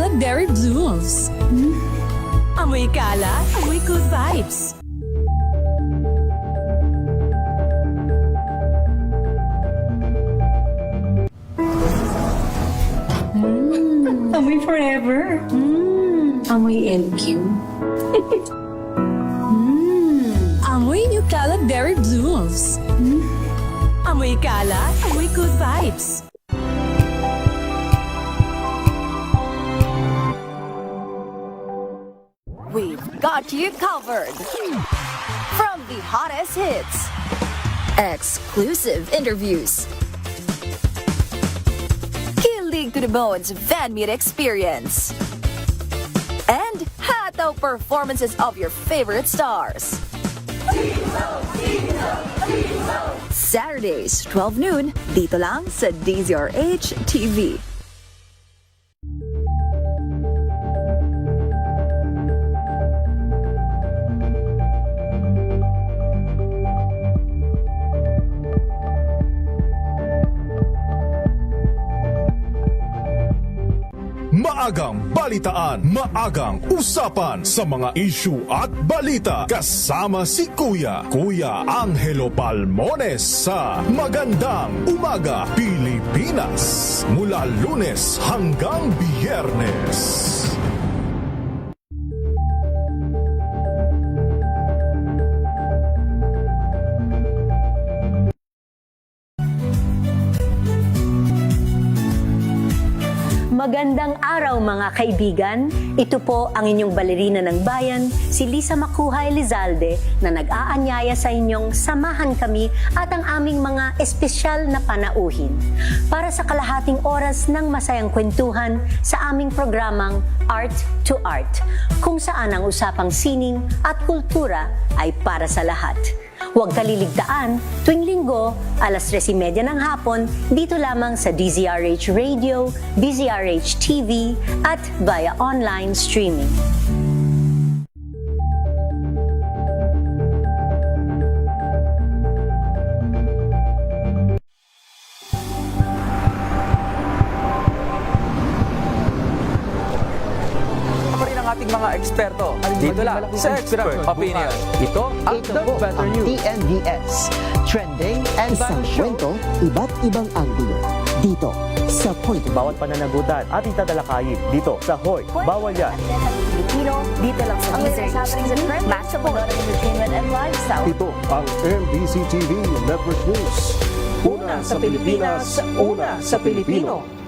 Kalat Berry Blooms. Amoy kalat, amoy good vibes. Amoy forever. Amoy LQ. Amoy New Kalat Berry Blooms. Amoy kalat, amoy good vibes. We've got you covered. From the hottest hits, exclusive interviews, kilig to the bones fan meet experience, and hataw performances of your favorite stars. Saturdays, 12 noon, dito lang sa DZRH TV. Maagang balitaan, maagang usapan sa mga issue at balita kasama si Kuya Angelo Palmones sa Magandang Umaga Pilipinas mula Lunes hanggang Biyernes. Magandang araw mga kaibigan. Ito po ang inyong balerina ng bayan, si Lisa Macuja Elizalde, na nag-aanyaya sa inyong samahan kami at ang aming mga espesyal na panauhin para sa kalahating oras ng masayang kwentuhan sa aming programang Art to Art, kung saan ang usapang sining at kultura ay para sa lahat. Huwag kaliligtaan, tuwing linggo, alas 3:30 ng hapon, dito lamang sa DZRH Radio, DZRH TV, at via online streaming. Ating mga eksperto. Dito lang sa Expert Opinion. Ito ang The Better News. TNVS. Trending and Isang kwento, iba't ibang anggulo. Dito sa Point of Bawat pananagutan ating tatalakayin dito sa Hoy. Bawal yan. Pilipino, dito lang sa DZRH TV, match up entertainment and lifestyle. Ito ang MBC TV Network News. Una sa Pilipinas, una sa Pilipino.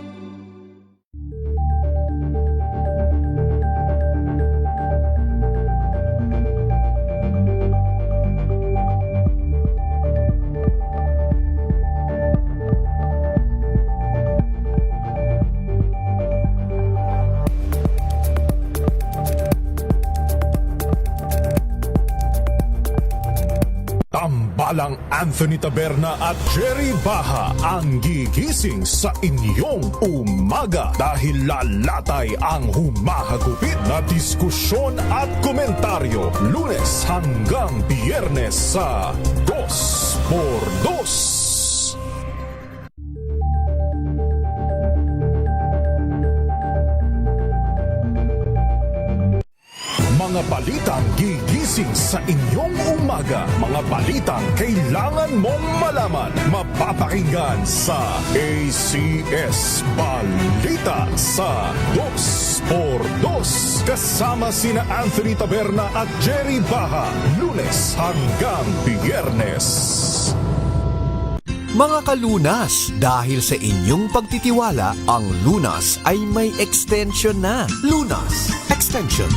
Tambalang Anthony Taberna at Jerry Baha ang gigising sa inyong umaga dahil lalatay ang humahagupit na diskusyon at komentaryo Lunes hanggang Biyernes sa 2x2. Mga balitang gigising sa inyong umaga. Mga balitang kailangan mong malaman. Mapapakinggan sa ACS Balita sa 2x2. Kasama sina Anthony Taberna at Jerry Baha. Lunes hanggang Biyernes. Mga kalunas, dahil sa inyong pagtitiwala, ang Lunas ay may extension na. Lunas Extension.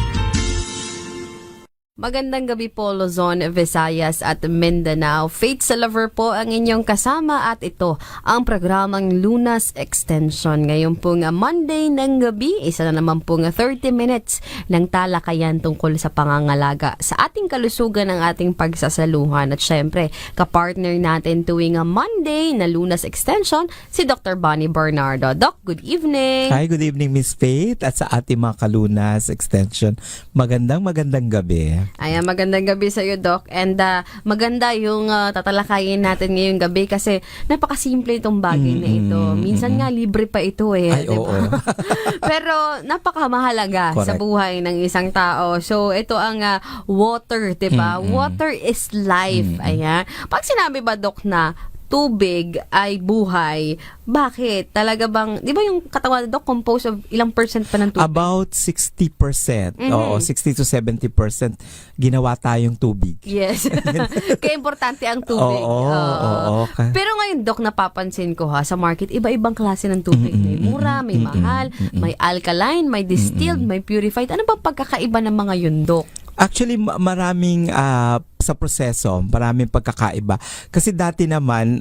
Magandang gabi po Luzon, Visayas at Mindanao. Faith Salaver po ang inyong kasama at ito ang programang Lunas Extension. Ngayon pong Monday ng gabi, isa na naman pong 30 minutes ng talakayan tungkol sa pangangalaga sa ating kalusugan ng ating pagsasaluhan. At syempre, kapartner natin tuwing Monday na Lunas Extension, si Dr. Bonnie Bernardo. Doc, good evening! Hi, good evening Miss Faith at sa ating mga Kalunas Extension. Magandang gabi. Ayan, magandang gabi sa iyo, Doc. And maganda yung tatalakayin natin ngayong gabi kasi napakasimple itong bagay na ito. Minsan nga libre pa ito Ay, diba? oo. Pero napakamahalaga sa Correct. buhay ng isang tao. So ito ang water, 'di ba? Water is life. Ayan. Pag sinabi ba, Doc, na tubig ay buhay, bakit? Talaga bang, di ba yung katawan, Doc, composed of ilang percent pa ng tubig? About 60%. Oo, 60 to 70% ginawa tayong tubig. Yes. Kaya importante ang tubig. Oo. Pero ngayon, Doc, napapansin ko sa market, iba-ibang klase ng tubig. May mura, may mahal, may alkaline, may distilled, may purified. Ano ba pagkakaiba ng mga yun, Doc? Actually, maraming sa proseso, maraming pagkakaiba. Kasi dati naman,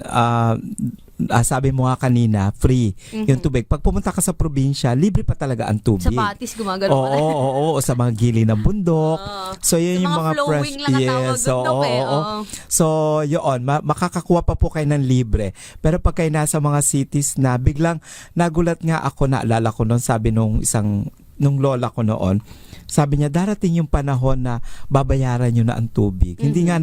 sabi mo nga kanina, free yung tubig. Pag pumunta ka sa probinsya, libre pa talaga ang tubig. Sa batis, gumagano pa. Oo, sa mga gili ng bundok. So, yun yung mga flowing lang ang tawag doon, Doc, So, yun, makakakuha pa po kayo ng libre. Pero pag kayo nasa mga cities na, biglang nagulat nga ako, naalala ko noon, sabi nung lola ko noon, sabi niya, darating yung panahon na babayaran nyo na ang tubig. Hindi nga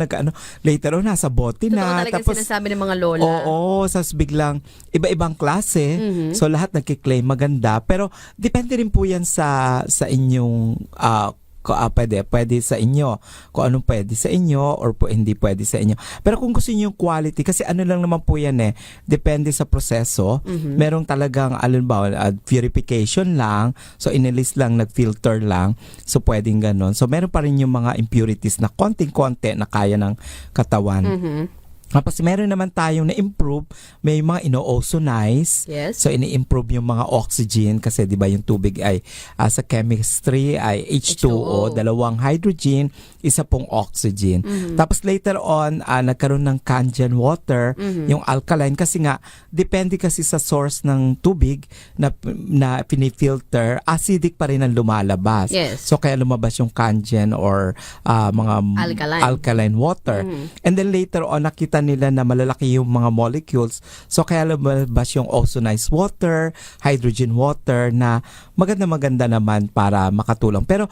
later on, nasa bote na. Totoo talaga sinasabi ng mga lola. Oo, sas biglang iba-ibang klase. So, lahat nagkiklaim maganda. Pero, depende rin po yan sa inyong pwede sa inyo. Kung anong pwede sa inyo or hindi pwede sa inyo. Pero kung gusto niyo yung quality, kasi ano lang naman po yan depende sa proseso. Merong talagang, purification lang. So, inilis lang, nag-filter lang. So, pwedeng ganon. So, meron pa rin yung mga impurities na konting-konti na kaya ng katawan. Tapos meron naman tayong na-improve, may mga ino-ozonize. Yes. So ini-improve yung mga oxygen kasi 'di ba yung tubig ay sa chemistry ay H2O, dalawang hydrogen, isa pong oxygen. Tapos later on nagkaroon ng Kangen water, yung alkaline kasi nga depende kasi sa source ng tubig na pinifilter, acidic pa rin ang lumalabas. Yes. So kaya lumabas yung Kangen or mga alkaline water. And then later on nakita nila na malalaki yung mga molecules. So kaya lumabas yung ozonized water, hydrogen water na maganda naman para makatulong. Pero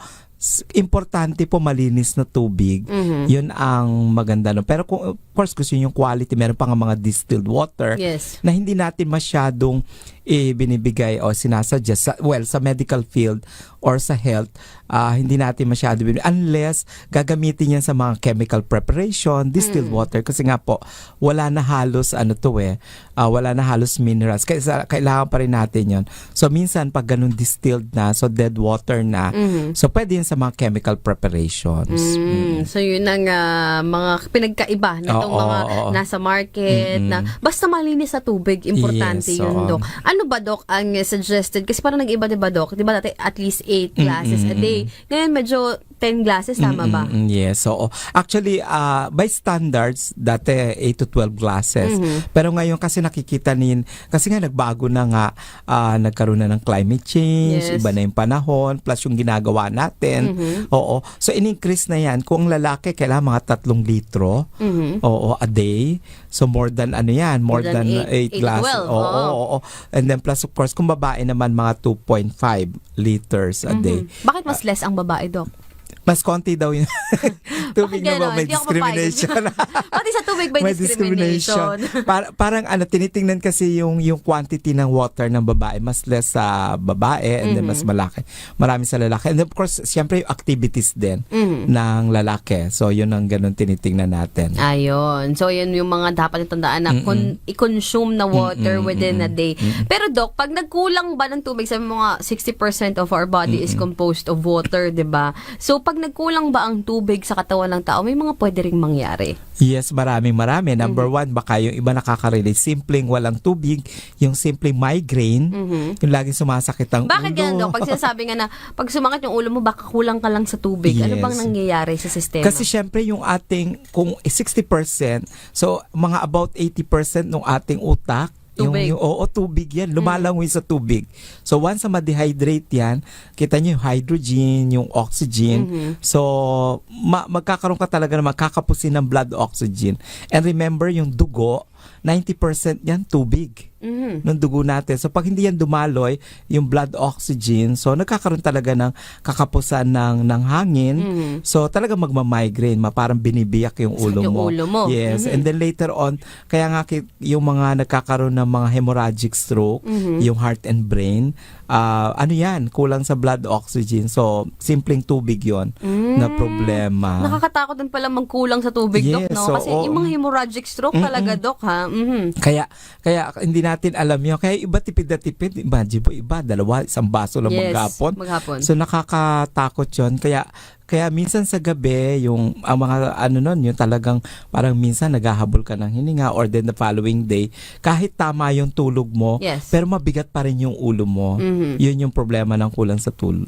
importante po malinis na tubig. Yun ang maganda. Pero kung, of course, gusto yung quality, meron pa nga mga distilled water na hindi natin masyadong binibigay o sinasuggest sa medical field or sa health, hindi natin masyado binibigay unless gagamitin yan sa mga chemical preparation, distilled water, kasi nga po wala na halos wala na halos minerals, kaya kailangan pa rin natin yun. So minsan pag ganun distilled na, so dead water na, so pwede yun sa mga chemical preparations. So yun ang mga pinagkaiba na itong mga nasa market na basta malinis sa tubig, importante yun, Doc. Ano ba, Doc, ang suggested? Kasi parang nag-iba, diba, Doc? Diba dati at least 8 glasses a day. Ngayon medyo 10 glasses, tama ba? Yes. So actually, by standards, dati 8 to 12 glasses. Pero ngayon kasi nakikita kasi nga nagbago na nga, nagkaroon na ng climate change, iba na yung panahon, plus yung ginagawa natin. Oo. So in-increase na yan. Kung lalaki, kailangan mga 3 litro a day. So more than more than 8 glasses. Oo. And then plus of course, kung babae naman mga 2.5 liters a day. Bakit mas less ang babae, Doc? Mas konti daw yun. Tubig naman may discrimination. Pati sa tubig may discrimination. Parang tinitingnan kasi yung quantity ng water ng babae, mas less sa babae and then mas malaki. Marami sa lalaki. And of course, siyempre yung activities din ng lalaki. So yun ang ganun tinitingnan natin. Ayun. So yun yung mga dapat itandaan na i-consume na water within a day. Pero Doc, pag nagkulang ba ng tubig, sabi mo nga 60% of our body is composed of water, 'di ba? So pag nagkulang ba ang tubig sa katawan ng tao, may mga pwede ring mangyari? Yes, marami. Number one, baka yung iba nakaka-relate, simpleng walang tubig, yung simpleng migraine, yung laging sumasakit ang ulo. Bakit ganun, Doc? Pag sinasabi nga na, pag sumakit yung ulo mo, baka kulang ka lang sa tubig. Ano bang nangyayari sa sistema? Kasi syempre yung ating, kung 60%, so mga about 80% ng ating utak, tubig. Tubig yan. Lumalangoy sa tubig. So, once na ma-dehydrate yan, kita nyo yung hydrogen, yung oxygen. So, magkakaroon ka talaga na magkakapusin ng blood oxygen. And remember, yung dugo, 90% yan tubig. ng dugo natin. So pag hindi yan dumaloy, yung blood oxygen, so nagkakaroon talaga ng kakapusan ng hangin. So talaga magma-migraine, parang binibiyak yung ulo mo. Yes, and then later on, kaya nga yung mga nagkakaroon ng mga hemorrhagic stroke, yung heart and brain, ano yan, kulang sa blood oxygen. So simpleng tubig yon na problema. Nakakatakot din pala magkulang sa tubig, Dok, no? So, kasi yung mga hemorrhagic stroke talaga, Dok, ha? Kaya hindi natin alam yun. Kaya iba tipid na tipid. Imagine po, iba, 1 baso lang maghapon. So nakakatakot yun. Kaya minsan sa gabi, yung mga yung talagang parang minsan naghahabol ka ng hininga, or then the following day, kahit tama yung tulog mo, pero mabigat pa rin yung ulo mo. Yun yung problema ng kulang sa tubig.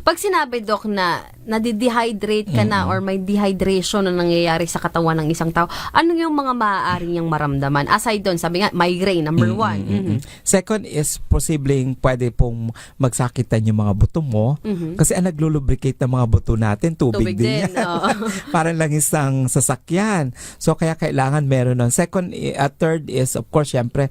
Pag sinabi, Doc, na nadi-dehydrate ka na or may dehydration na nangyayari sa katawan ng isang tao, ano yung mga maaari niyang maramdaman? Aside doon, sabi nga, migraine, number 1. Second is, posibleng pwede pong magsakitan yung mga buto mo, kasi ang naglulubricate ng mga buto natin, tubig din yan. Parang lang isang sasakyan. So kaya kailangan meron nun. Second, third is of course syempre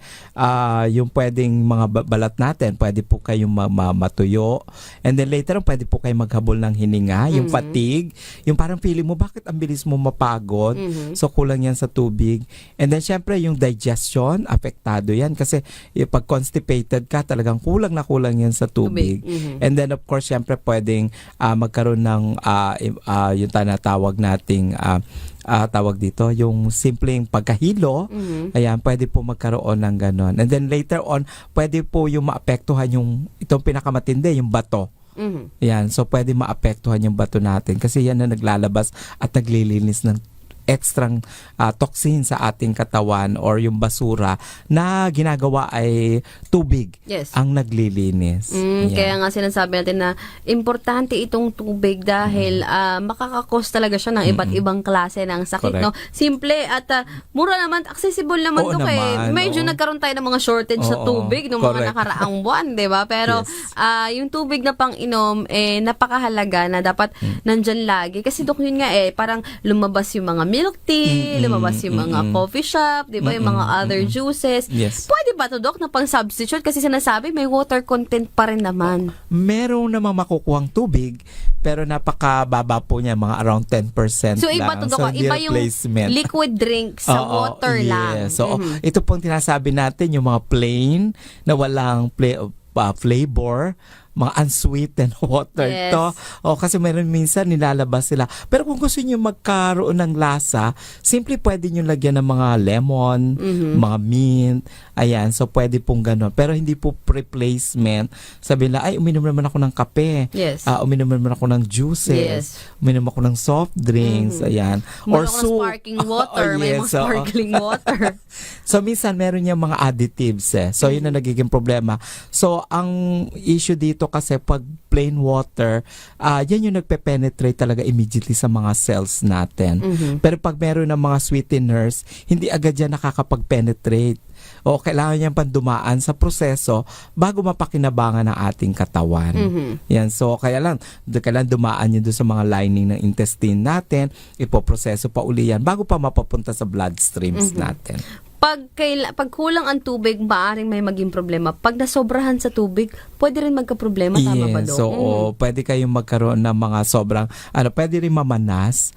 yung pwedeng mga balat natin, pwede po kayong matuyo. And then later on, pwede po kayong maghabol ng hininga, yung fatigue, yung parang feeling mo bakit ang bilis mo mapagod. So kulang yan sa tubig. And then syempre yung digestion, apektado yan kasi pag constipated ka, talagang kulang yan sa tubig. And then of course syempre pwedeng magkaroon ng yung tinatawag nating tawag dito, yung simpleng pagkahilo. Ayan, pwede po magkaroon ng ganon. And then later on, pwede po yung maapektuhan itong pinakamatindi, yung bato. Ayan, so pwede maapektuhan yung bato natin kasi yan na naglalabas at naglilinis ng extrang toxin sa ating katawan or yung basura na ginagawa ay tubig ang naglilinis. Kaya nga sinasabi natin na importante itong tubig dahil makakakos talaga siya ng iba't ibang klase ng sakit. No? Simple at mura naman, accessible naman to kay. Medyo nagkaroon tayo ng mga shortage sa tubig noong mga nakaraang buwan, di ba? Pero yung tubig na pang-inom, napakahalaga na dapat nandyan lagi. Kasi Dok, yun nga parang lumabas yung mga milk tea, lumabas yung mga coffee shop, di ba? Yung mga other juices. Pwede ba to, Dok, na pang-substitute? Kasi sinasabi may water content pa rin naman. Meron namang makukuhang tubig, pero napakababa po niya, mga around 10% so, iba to, Dok, iba yung liquid drink sa water lang. So, ito pong tinasabi natin, yung mga plain, na walang flavor, mga unsweetened water to. Kasi meron minsan nilalabas sila. Pero kung gusto niyo magkaroon ng lasa, simply pwede niyo lagyan ng mga lemon, mga mint. Ayan, so pwede pong gano'n. Pero hindi po replacement. Sabi nila, ay, uminom naman ako ng kape. Uminom naman ako ng juices. Uminom ako ng soft drinks. Ayan. Or sparkling water. May mga sparkling water. So, minsan meron niya mga additives. So, yun na nagiging problema. So, ang issue dito kasi pag plain water, yan yung nagpe-penetrate talaga immediately sa mga cells natin. Pero pag meron ng mga sweeteners, hindi agad yan nakakapag-penetrate. O kailangan niyang pandumaan sa proseso bago mapakinabangan ng ating katawan. Yan, so kailangan dumaan yun doon sa mga lining ng intestine natin, ipoproseso pa uli yan bago pa mapapunta sa bloodstreams natin. Pag kulang ang tubig, maaaring may maging problema. Pag nasobrahan sa tubig, pwede rin magka-problema. Tama ba, Dok? So, pwede kayong magkaroon ng mga sobrang, pwede rin mamanas.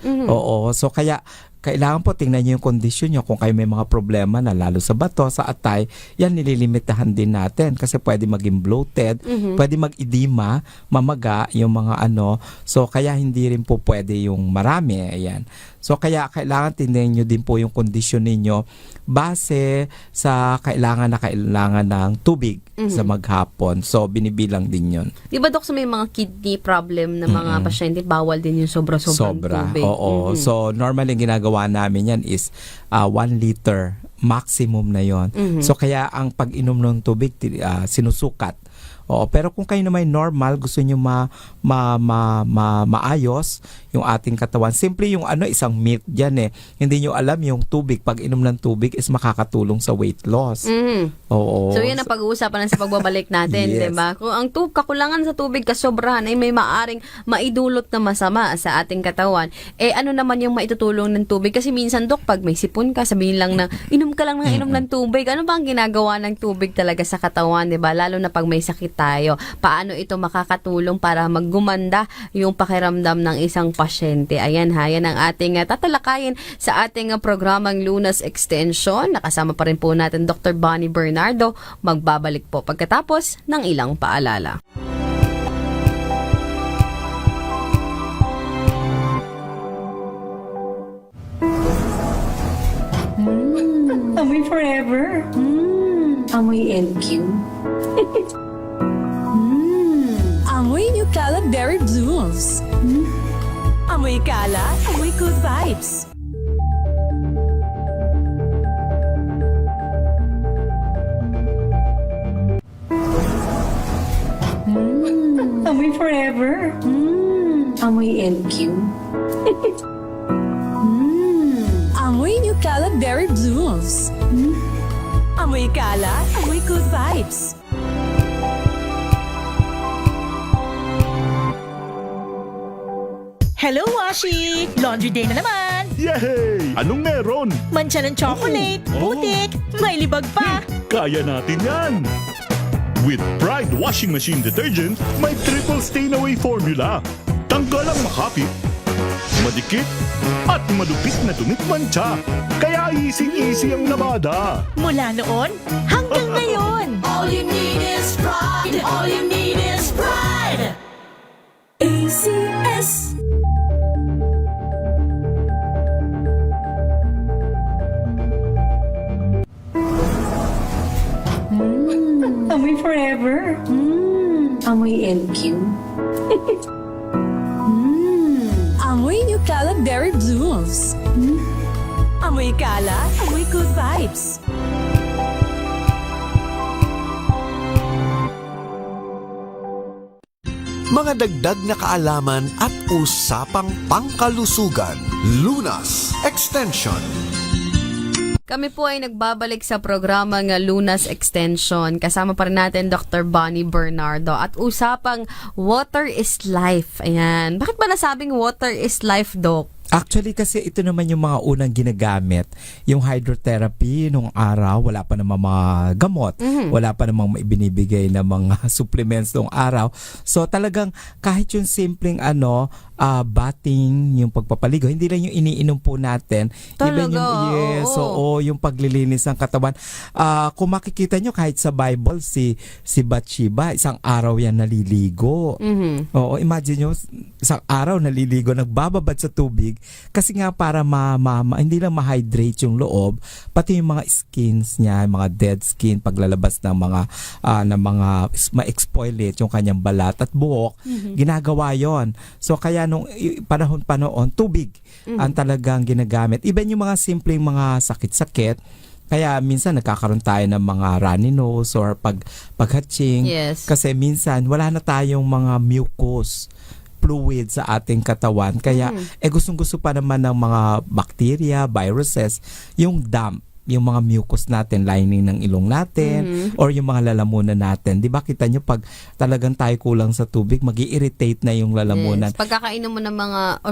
So kaya, kailangan po tingnan niyo yung kondisyon niyo kung kayo may mga problema na lalo sa bato, sa atay, yan nililimitahan din natin kasi pwede maging bloated, pwede mag-edema, mamaga yung mga so kaya hindi rin po pwede yung marami, ayan. So kaya kailangan tingnan niyo din po yung kondisyon ninyo base sa kailangan ng tubig sa maghapon. So binibilang din yun. Di ba, Dok, sa may mga kidney problem na mga pasyente, bawal din yung sobra-sobrang tubig? Oo. So normally ginagawa namin yan is 1 liter maximum na yon. So kaya ang pag-inom ng tubig sinusukat. Oo, pero kung kayo naman normal, gusto nyo maayos yung ating katawan. Simple yung isang myth dyan eh. Hindi nyo alam yung tubig, pag inom ng tubig is makakatulong sa weight loss. Oo. So yan ang pag-uusapan sa pagbabalik natin, Yes. diba? Kung ang kakulangan sa tubig, kasobrahan, ay may maaring maidulot na masama sa ating katawan. Ano naman yung maitutulong ng tubig? Kasi minsan, Dok, pag may sipon ka, sabihin lang na, inom ka lang ng inom ng tubig. Ano ba ang ginagawa ng tubig talaga sa katawan, diba? Lalo na pag may sakit tayo. Paano ito makakatulong para maggumanda yung pakiramdam ng isang pasyente? Ayan yan ang ating tatalakayin sa ating programang Lunas Extension. Nakasama pa rin po natin Dr. Bonnie Bernardo. Magbabalik po pagkatapos ng ilang paalala. Amoy forever. Amoy LQ. Amoy New Caleb Berry Blooms. Amoy kalat, amoy good vibes. Amoy forever. Amoy LQ. Amoy New Caleb Berry Blooms. Amoy kalat, amoy good vibes. Hello, Washi! Laundry day na naman! Yay! Anong meron? Mancha ng chocolate, putik, may libag pa! Kaya natin yan! With Pride Washing Machine Detergent, may triple stain-away formula. Tanggal ang makapit, madikit, at madupit na dumit mancha. Kaya easy-easy ang labada. Mula noon hanggang ngayon! All you need is pride. All you need is pride. ACS. Amoy forever. Amoy LQ. Amoy New Caleb Berry Blooms. Amoy kalat, amoy good vibes. Mga dagdag na kaalaman at usapang pangkalusugan. Lunas Extension. Kami po ay nagbabalik sa programang Lunas Extension. Kasama pa rin natin Dr. Bonnie Bernardo at usapang water is life. Ayan. Bakit ba nasabing water is life, Doc? Actually, kasi ito naman yung mga unang ginagamit. Yung hydrotherapy nung araw, wala pa namang mga gamot. Wala pa namang ibinibigay na mga supplements nung araw. So talagang kahit yung simpleng bathing, yung pagpapaligo, hindi lang yung iniinom po natin. Talaga? Even yung paglilinis ng katawan. Kung makikita nyo kahit sa Bible, si Bathsheba, isang araw yan naliligo. Oo, imagine nyo, isang araw naliligo, nagbababad sa tubig kasi nga para hindi lang ma-hydrate yung loob, pati yung mga skins niya, mga dead skin, paglalabas ng mga ma-exfoliate yung kanyang balat at buhok, ginagawa yon. So kaya nung panahon tubig ang talagang ginagamit. Even yung mga simpleng mga sakit-sakit, kaya minsan nagkakaroon tayo ng mga runny nose or paghatching. Yes. Kasi minsan wala na tayong mga mucus fluid sa ating katawan. Kaya gustong-gusto pa naman ng mga bacteria, viruses, yung damp, yung mga mucus natin, lining ng ilong natin, or yung mga lalamunan natin. Di ba kita nyo pag talagang tayo kulang sa tubig, mag-i-irritate na yung lalamunan. Yes. Pagkakain mo ng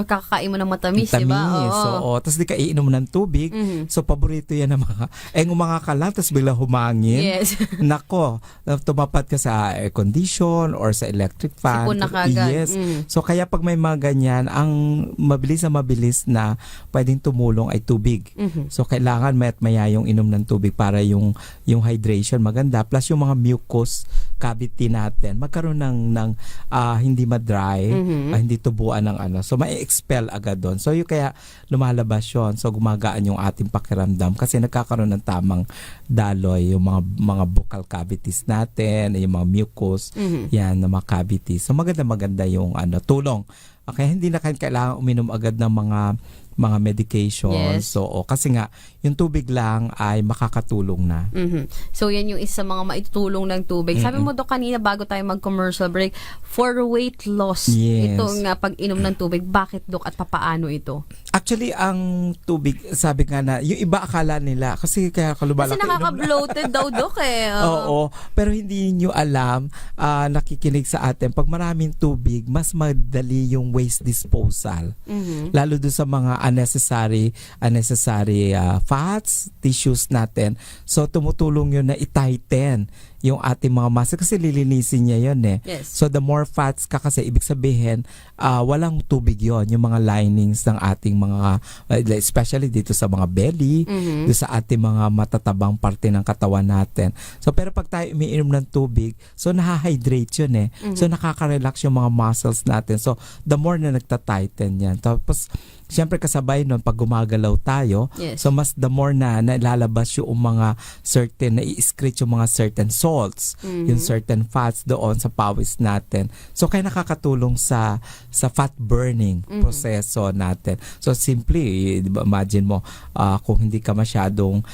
kakakain mo ng matamis, di ba? Oo. Tapos di ka iinom ng tubig. So, paborito yan ng mga, umangaka lang, tapos bigla humangin. Yes. Nako, tumapat ka sa air condition or sa electric fan. Sipon na kagad. Yes. So, kaya pag may mga ganyan, ang mabilis na pwedeng tumulong ay tubig. So, kailangan maya yung inom ng tubig para yung hydration maganda, plus yung mga mucus cavity natin magkaroon ng hindi ma-dry, hindi tubuan ng so mai-expel agad doon. So yung kaya lumalabas yun. So gumagaan yung ating pakiramdam kasi nagkakaroon ng tamang daloy yung mga buccal cavities natin, yung mga mucus, yan na mga cavities. So maganda yung tulong Okay, hindi na kailangan uminom agad ng mga medication. Yes. So, kasi nga, yung tubig lang ay makakatulong na. So, yan yung isa mga maitutulong ng tubig. Sabi mo, Dok, kanina bago tayo mag-commercial break, for weight loss, Yes. itong pag-inom ng tubig. Bakit, Dok, at papaano ito? Actually, ang tubig, sabi nga na, yung iba akala nila, kasi kaya kalubalaki. Kasi nakaka-bloated daw, Dok, eh. Oo, pero hindi nyo alam, nakikinig sa atin, pag maraming tubig, mas madali yung waste disposal. Lalo doon sa mga unnecessary fats, tissues natin. So, tumutulong yun na i-tighten yung ating mga muscle kasi lilinisin niya yun eh. Yes. So, the more fats ka kasi, ibig sabihin, walang tubig yon yung mga linings ng ating mga, especially dito sa mga belly, dito sa ating mga matatabang parte ng katawan natin. So, pero pag tayo umiinom ng tubig, so nahahydrate yun eh. So, nakaka-relax yung mga muscles natin. So, the more na nagta-tighten yan. Tapos, siyempre kasabay nun, pag gumagalaw tayo, Yes. so mas the more na nalalabas yung mga certain, na-i-excrete yung mga certain salts, yung certain fats doon sa pawis natin. So kaya nakakatulong sa fat burning proseso natin. So simply, imagine mo, kung hindi ka masyadong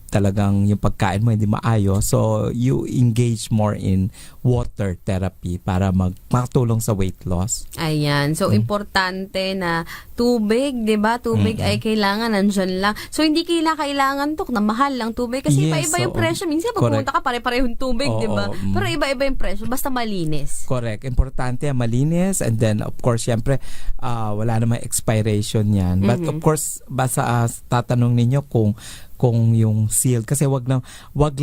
talagang yung pagkain mo hindi maayos, so you engage more in water therapy para makatulong sa weight loss. Ayan. So, importante na tubig, di ba? Tubig ay kailangan, nandyan lang. So, hindi kailangan na mahal lang tubig. Kasi Yes, iba-iba yung oo. presyo. Minsan, pag pumunta ka, pare-parehong tubig, di ba? Pero iba-iba yung presyo. Basta malinis. Correct. Importante malinis, and then of course syempre wala namang expiration yan. But of course basta tatanong ninyo kung yung seal, kasi wag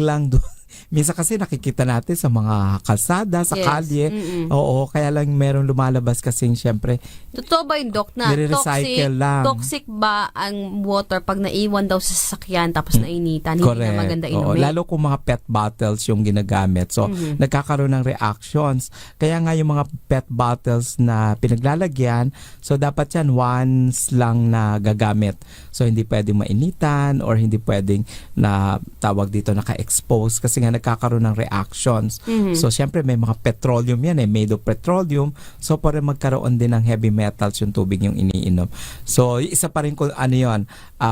lang doon. Minsan kasi nakikita natin sa mga kalsada, sa Yes. kalye. Oo, kaya lang merong lumalabas kasi syempre Totoo ba yung, Doc, na nire-recycle lang. toxic ba ang water pag naiwan daw sa sasakyan tapos nainitan? Hindi Correct. na maganda Oo, inumin. lalo kung mga PET bottles yung ginagamit. So, nagkakaroon ng reactions. Kaya nga yung mga PET bottles na pinaglalagyan, so dapat yan once lang na gagamit. So, hindi pwedeng mainitan or hindi pwedeng na tawag dito naka-expose kasi nga nagkakaroon ng reactions. So, syempre may mga petroleum yan made of petroleum. So, para magkaroon din ng heavy metals yung tubig yung iniinom. So, isa pa rin kung ano yun,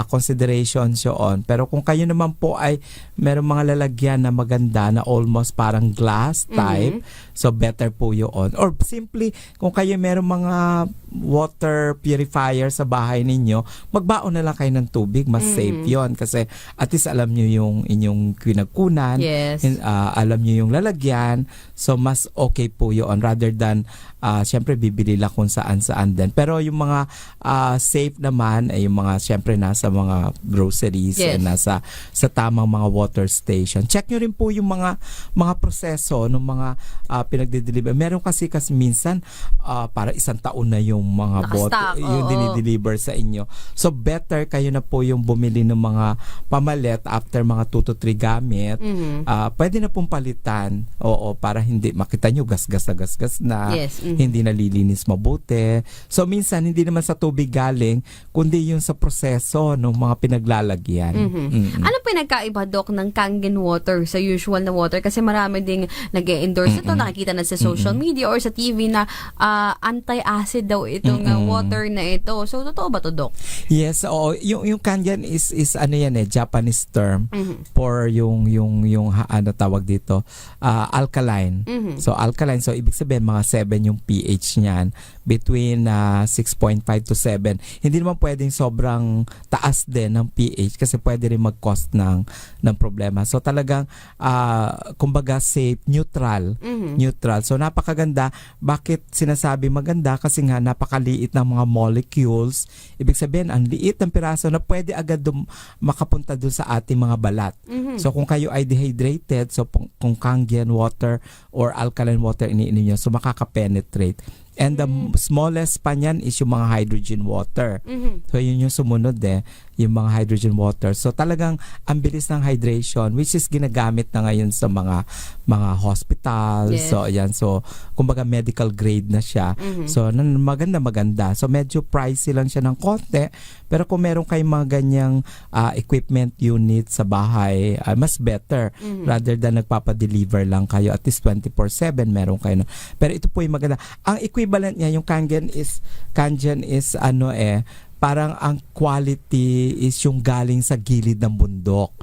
considerations yun. Pero kung kayo naman po ay meron mga lalagyan na maganda na almost parang glass type, so better po yun. Or simply, kung kayo meron mga water purifier sa bahay ninyo, magbaon na lang kayo ng tubig, mas safe yon kasi at least alam nyo yung inyong kinagkunan, Yes. alam nyo yung lalagyan, so mas okay po yun rather than syempre bibili lang kung saan din. Pero yung mga safe naman ay yung mga syempre nasa mga groceries, Yes. and nasa sa tamang mga water station. Check nyo rin po yung mga proseso ng mga pinagde-deliver. Meron kasi minsan para isang taon na yung mga Nakastock, yung oo. dinideliver sa inyo. So better kayo na po yung bumili ng mga pamalit after mga 2 to 3 gamit. Pwede na pong palitan. Oo, para hindi makita nyo gasgas na Yes. hindi nalilinis mabuti. So minsan hindi naman sa tubig galing kundi yung sa proseso ng mga pinaglalagyan. Ano pinagkaiba, Doc, ng Kangen water sa usual na water? Kasi marami ding nag-endorse ito, nakikita na sa social media or sa TV na anti-acid daw itong water na ito. So, totoo ba to, Doc? Yes, oo. Yung Kangen is ano yan Japanese term for yung ano tawag dito, alkaline. So alkaline, so ibig sabihin mga 7 yung pH niyan, between 6.5 to 7. Hindi naman pwedeng sobrang taas din ng pH kasi pwede rin mag-cause ng problema. So talagang kumbaga safe, neutral. So napakaganda. Bakit sinasabi maganda? Kasi nga napakaliit ng mga molecules. Ibig sabihin ang liit ng piraso na pwede agad makapunta dun sa ating mga balat. So kung kayo ay dehydrated, so kung Kangen water or alkaline water iniinom nyo, so makaka-penetrate. And the smallest pa niyan is yung mga hydrogen water. So yun yung sumunod yung mga hydrogen water. So talagang ang bilis ng hydration, which is ginagamit na ngayon sa mga hospitals. Yes. So ayan, so kumbaga medical grade na siya. So maganda. So medyo pricey lang siya ng konti, pero kung meron kayong mga ganyang equipment unit sa bahay, mas better rather than nagpapa-deliver lang kayo at least 24/7 meron kayo. Pero ito po yung maganda. Ang equipment equivalent niya, yung Kangen is ano parang ang quality is yung galing sa gilid ng bundok.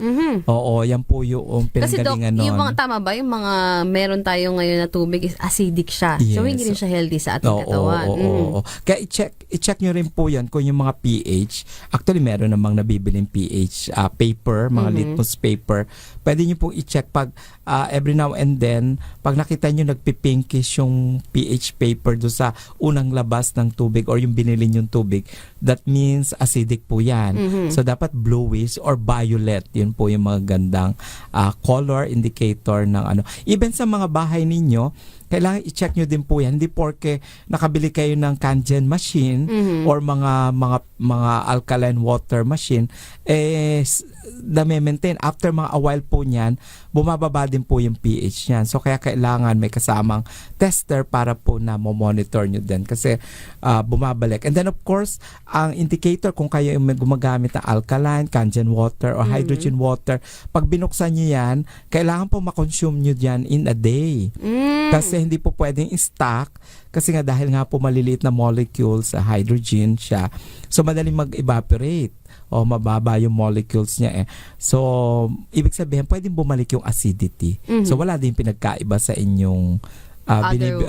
Oo, yan po yung Kasi Doc, pinanggalingan nun. yung mga tama ba, yung mga meron tayo ngayon na tubig is acidic siya. So Yes. hindi rin siya healthy sa ating katawan. Oo. Kaya i-check nyo rin po yan kung yung mga pH. Actually, meron namang nabibiling pH paper, mga litmus paper. Pwede nyo pong i-check pag every now and then, pag nakita nyo nagpipinkish yung pH paper do sa unang labas ng tubig or yung binili yung tubig, that means acidic po yan. So, dapat bluish or violet. Yun po yung mga gandang color indicator ng ano. Even sa mga bahay ninyo, kailangan i-check nyo din po yan. Hindi porke nakabili kayo ng Kangen machine or mga alkaline water machine, na-maintain. After mga a while po niyan, bumababa din po yung pH niyan. So, kaya kailangan may kasamang tester para po na monitor nyo din kasi bumabalik. And then, of course, ang indicator kung kayo yung gumagamit ng alkaline, Kangen water, or hydrogen water, pag binuksan nyo yan, kailangan po makonsume nyo yan in a day. Kasi hindi po pwedeng i-stock kasi nga dahil nga po maliliit na molecules sa hydrogen siya. So, madaling mag-evaporate o mababa yung molecules niya So, ibig sabihin, pwedeng bumalik yung acidity. So, wala din pinagkaiba sa inyong ordinary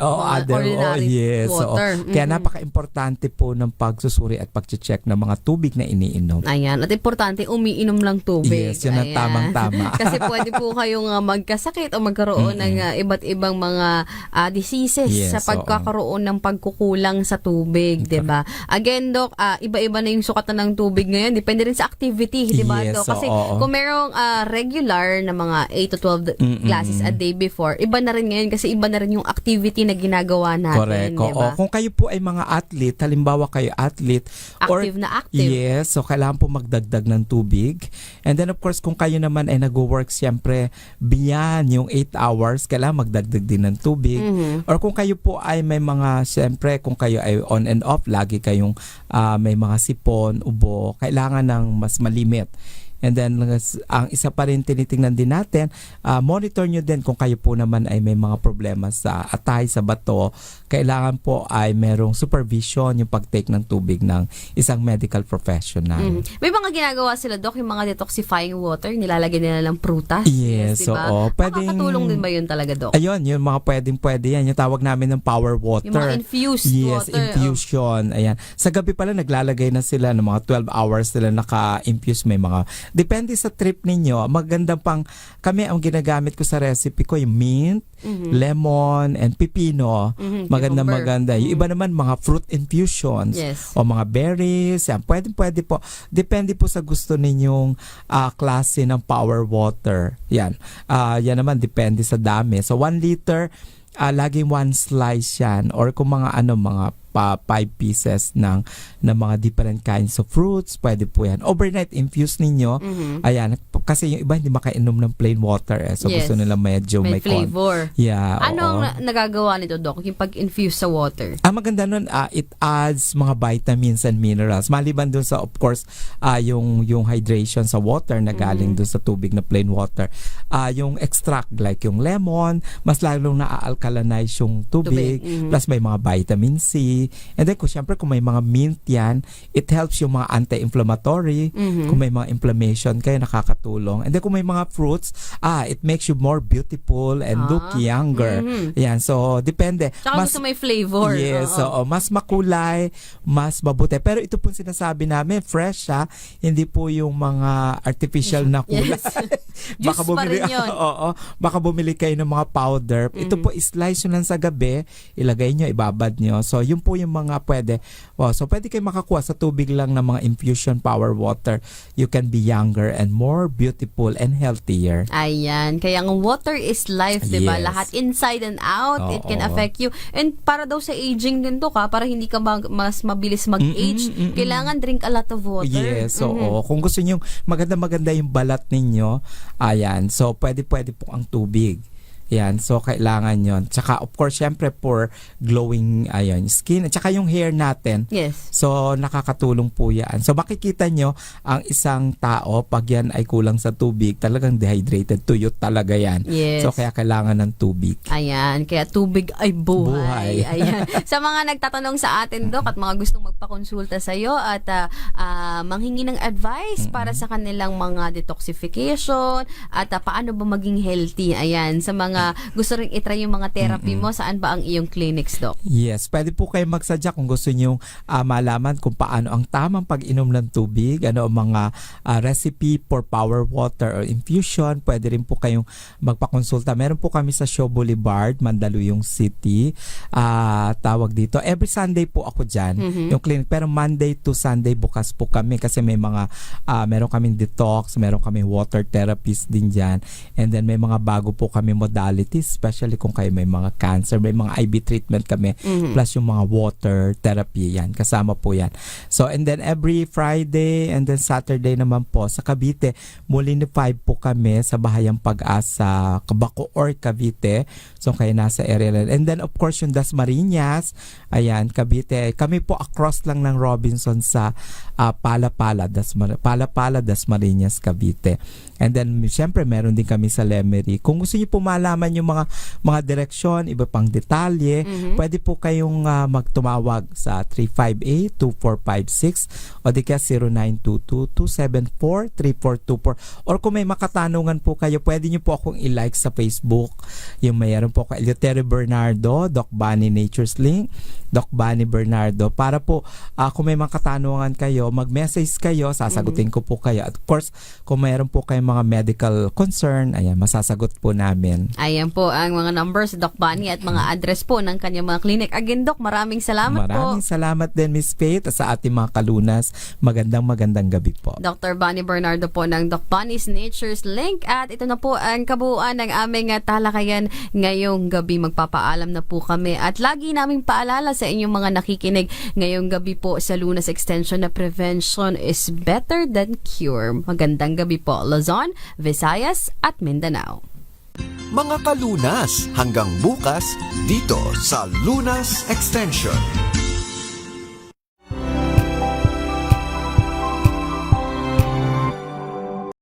water. Kaya napaka-importante po ng pagsusuri at pag-check ng mga tubig na iniinom. Ayan. At importante, umiinom lang tubig. Yes, yun ang tamang-tama. Kasi pwede po kayong magkasakit o magkaroon ng iba't ibang mga diseases sa pagkakaroon ng pagkukulang sa tubig, di ba? Again, Doc, iba-iba na yung sukatan ng tubig ngayon. Depende rin sa activity, di ba, Doc? Kasi kung merong regular na mga 8 to 12 classes a day before, iba na rin ngayon kasi iba na rin yung activity na ginagawa natin. Correct. Diba? Kung kayo po ay mga athlete, halimbawa kayo athlete. Active na active. Yes, so kailangan po magdagdag ng tubig. And then of course, kung kayo naman ay nag-work siyempre beyond yung 8 hours, kailangan magdagdag din ng tubig. Or kung kayo po ay may mga, siyempre kung kayo ay on and off, lagi kayong may mga sipon, ubo, kailangan ng mas malimit. And then, ang isa pa rin tinitingnan din natin, monitor nyo din kung kayo po naman ay may mga problema sa atay, sa bato. Kailangan po ay merong supervision yung pag-take ng tubig ng isang medical professional. May mga ginagawa sila, Doc, yung mga detoxifying water, nilalagyan nila ng prutas. Yes, diba? Makakatulong din ba yun talaga, Doc? Ayun, yung mga pwede yan. Yung tawag namin ng power water. Yung mga infused water. Yes, infusion. Ayan. Sa gabi pala, naglalagay na sila ng mga 12 hours sila naka-infuse. May mga depende sa trip ninyo. Maganda pang, kami ang ginagamit ko sa recipe ko, yung mint, lemon, and pipino. Maganda. Yung iba naman, mga fruit infusions. Yes. O mga berries. Yan. Pwede po. Depende po sa gusto ninyong klase ng power water. Yan. Yan naman, depende sa dami. So, 1 liter, laging 1 slice yan. Or kung mga mga 5 pieces ng mga different kinds of fruits, pwede po yan. Overnight infuse ninyo. Ayan, kasi yung iba hindi makainom ng plain water So gusto nila medyo may flavor. Yeah. Ano ang nagagawa nito, Doc? Yung pag-infuse sa water? Maganda nun, it adds mga vitamins and minerals. Maliban dun sa, of course, yung hydration sa water na galing dun sa tubig na plain water. Yung extract, like yung lemon, mas lalong na-alkalinize yung tubig. Plus may mga vitamin C. And then, siyempre, kung may mga mint yan, it helps yung mga anti-inflammatory. Kung may mga inflammation kayo, nakakatulong. And then, kung may mga fruits, it makes you more beautiful and look younger. Yan. So, depende. Tsaka gusto may flavor. Yes. So, mas makulay, mas mabuti. Pero ito po sinasabi namin, fresh hindi po yung mga artificial na kulay. Baka bumili, baka bumili kayo ng mga powder. Ito po, slice nyo lang sa gabi, ilagay nyo, ibabad nyo. So, yung po yung mga pwede. So, pwede kayo makakuha sa tubig lang ng mga infusion power water. You can be younger and more beautiful and healthier. Ayan. Kaya ang water is life, diba? Yes. Lahat inside and out, it can affect you. And para daw sa aging din to, para hindi ka mas mabilis mag-age, kailangan drink a lot of water. Yes. So, kung gusto niyo maganda yung balat ninyo, ayan. So, pwede po ang tubig. Yan, so kailangan yon. Tsaka of course, syempre for glowing skin. At tsaka yung hair natin. Yes. So nakakatulong po yan. So makikita nyo, ang isang tao, pag yan ay kulang sa tubig, talagang dehydrated, tuyot talaga yan. Yes. So kaya kailangan ng tubig. Ayan, kaya tubig ay buhay. Buhay. Ayan. Sa mga nagtatanong sa atin, Doc, at mga gustong magpakonsulta sa iyo at manghingi ng advice para sa kanilang mga detoxification at paano ba maging healthy. Ayan, sa mga gusto rin itry yung mga therapy mo, saan ba ang iyong clinics, Doc? Yes, pwede po kayo magsadya kung gusto niyo malaman kung paano ang tamang pag-inom ng tubig, ano ang mga recipe for power water or infusion. Pwede rin po kayong magpakonsulta. Meron po kami sa Shaw Boulevard, Mandaluyong City. Tawag dito. Every Sunday po ako dyan, yung clinic. Pero Monday to Sunday bukas po kami kasi may mga, meron kaming detox, meron kaming water therapist din dyan. And then may mga bago po kami modalities, especially kung kayo may mga cancer, may mga IV treatment kami, plus yung mga water therapy yan. Kasama po yan. So, and then every Friday and then Saturday naman po sa Cavite, muli ni 5 po kami sa Bahayang Pag-asa, Bacoor, Cavite. So, kayo nasa area. And then, of course, yung Dasmariñas, ayan, Cavite. Kami po across lang ng Robinson sa Palapala, Dasmariñas, Cavite. And then, syempre, meron din kami sa Lemery. Kung gusto niyo po malaman yung mga direksyon, iba pang detalye, pwede po kayong magtumawag sa 358-2456 o di kaya 0922-274-3424. Or kung may makatanungan po kayo, pwede niyo po akong i-like sa Facebook. Yung mayroon po ako, Eleuterio Bernardo, Doc Bunny Nature's Link, Doc Bunny Bernardo. Para po, kung may makatanungan kayo, mag-message kayo, sasagutin ko po kayo. At of course, kung mayroon po kayong mga medical concern, ayan, masasagot po namin. Ayan po ang mga numbers, Doc Bunny, at mga address po ng kanyang mga clinic. Again, Doc, maraming salamat po. Maraming salamat din, Miss Faith, at sa ating mga kalunas. Magandang gabi po. Dr. Bunny Bernardo po ng Doc Bunny's Nature's Link. At ito na po ang kabuuan ng aming talakayan ngayong gabi. Magpapaalam na po kami. At lagi naming paalala sa inyong mga nakikinig ngayong gabi po sa Lunas Extension na prevention is better than cure. Magandang gabi po, Luzon, Visayas at Mindanao. Mga kalunas, hanggang bukas dito sa Lunas Extension.